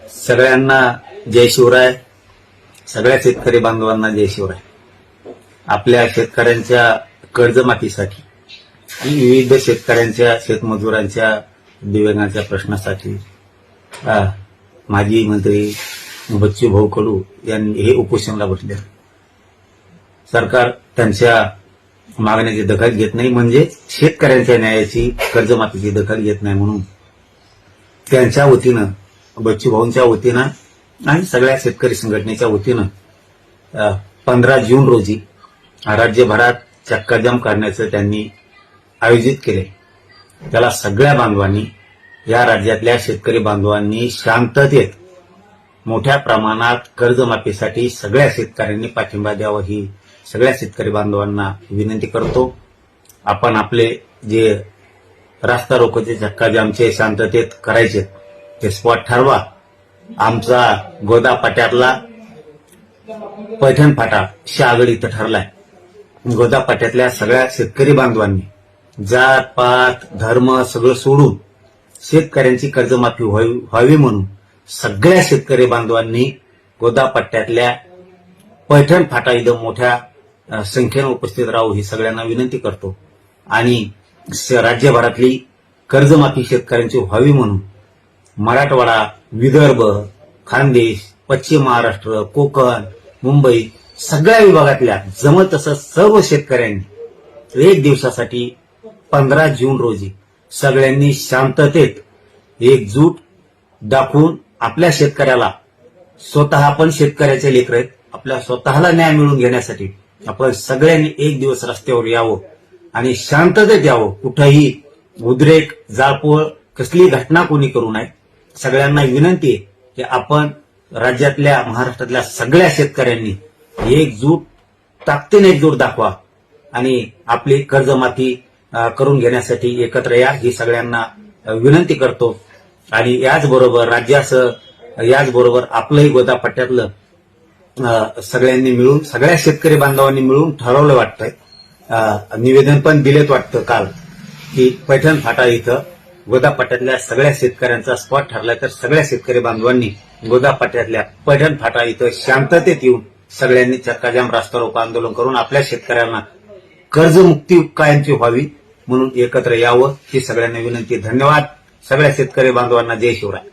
सगळ्यांना जय शिवराय. सगळ्या शेतकरी बांधवांना जय शिवराय. आपल्या शेतकऱ्यांच्या कर्जमाफीसाठी आणि विविध शेतकऱ्यांच्या शेतमजुरांच्या दिव्यांगांच्या प्रश्नासाठी माजी मंत्री बच्चूभाऊ कडू यांनी हे उपोषणाला बसले. सरकार त्यांच्या मागण्याची दखल घेत नाही, म्हणजे शेतकऱ्यांच्या न्यायाची कर्जमाफीची दखल घेत नाही, म्हणून त्यांच्या वतीनं बच्चूभाऊंच्या वतीनं आणि सगळ्या शेतकरी संघटनेच्या वतीनं 15 जून रोजी राज्यभरात चक्काजाम करण्याचं त्यांनी आयोजित केले. त्याला सगळ्या बांधवांनी, या राज्यातल्या शेतकरी बांधवांनी शांततेत मोठ्या प्रमाणात कर्जमाफीसाठी सगळ्या शेतकऱ्यांनी पाठिंबा द्यावा, ही सगळ्या शेतकरी बांधवांना विनंती करतो. आपण आपले जे रास्ता रोकोचे चक्काजामचे शांततेत करायचे ते स्पॉट ठरवा. आमचा गोदा पाट्यातला पैठण फाटा शहागड इथं ठरलाय. गोदा पाट्यातल्या सगळ्या शेतकरी बांधवांनी जात पात धर्म सगळं सोडून शेतकऱ्यांची कर्जमाफी व्हावी म्हणून सगळ्या शेतकरी बांधवांनी गोदा पट्ट्यातल्या पैठण फाटा इथं मोठ्या संख्येनं उपस्थित राहू, ही सगळ्यांना विनंती करतो. आणि राज्यभरातली कर्जमाफी शेतकऱ्यांची व्हावी म्हणून मराठवाडा, विदर्भ, खानदेश, पश्चिम महाराष्ट्र, कोकण, मुंबई सगळ्या विभागातल्या जमल तसं सर्व शेतकऱ्यांनी एक दिवसासाठी 15 जून रोजी सगळ्यांनी शांततेत एकजूट दाखवून आपल्या शेतकऱ्याला, स्वतः आपण शेतकऱ्याचे लेकर आहेत, आपल्या स्वतःला न्याय मिळवून घेण्यासाठी आपण सगळ्यांनी एक दिवस रस्त्यावर यावं आणि शांततेत यावं. कुठंही उद्रेक, जाळपोळ कसली घटना कोणी करू नये. सगळ्यांना विनंती आहे की आपण राज्यातल्या, महाराष्ट्रातल्या सगळ्या शेतकऱ्यांनी एकजूट, ताकदीने एकजूट दाखवा आणि आपली कर्जमाफी करून घेण्यासाठी एकत्र या, ही सगळ्यांना विनंती करतो. आणि याचबरोबर याचबरोबर आपलंही गोदा पट्ट्यातलं सगळ्यांनी मिळून, सगळ्या शेतकरी बांधवांनी मिळून ठरवलं वाटतंय, निवेदन पण दिलेत वाटतं काल, की पैठण फाटा इथं गोदा पट्ट्यातल्या सगळ्या शेतकऱ्यांचा स्पॉट ठरलाय. तर सगळ्या शेतकरी बांधवांनी गोदा पट्ट्यातल्या पैठण फाटा इथं शांततेत येऊन सगळ्यांनी चक्काजाम रास्ता रोको आंदोलन करून आपल्या शेतकऱ्यांना कर्जमुक्ती कायमची व्हावी म्हणून एकत्र यावं, ही सगळ्यांना विनंती. धन्यवाद. सगळ्या शेतकरी बांधवांना जय शिवराय.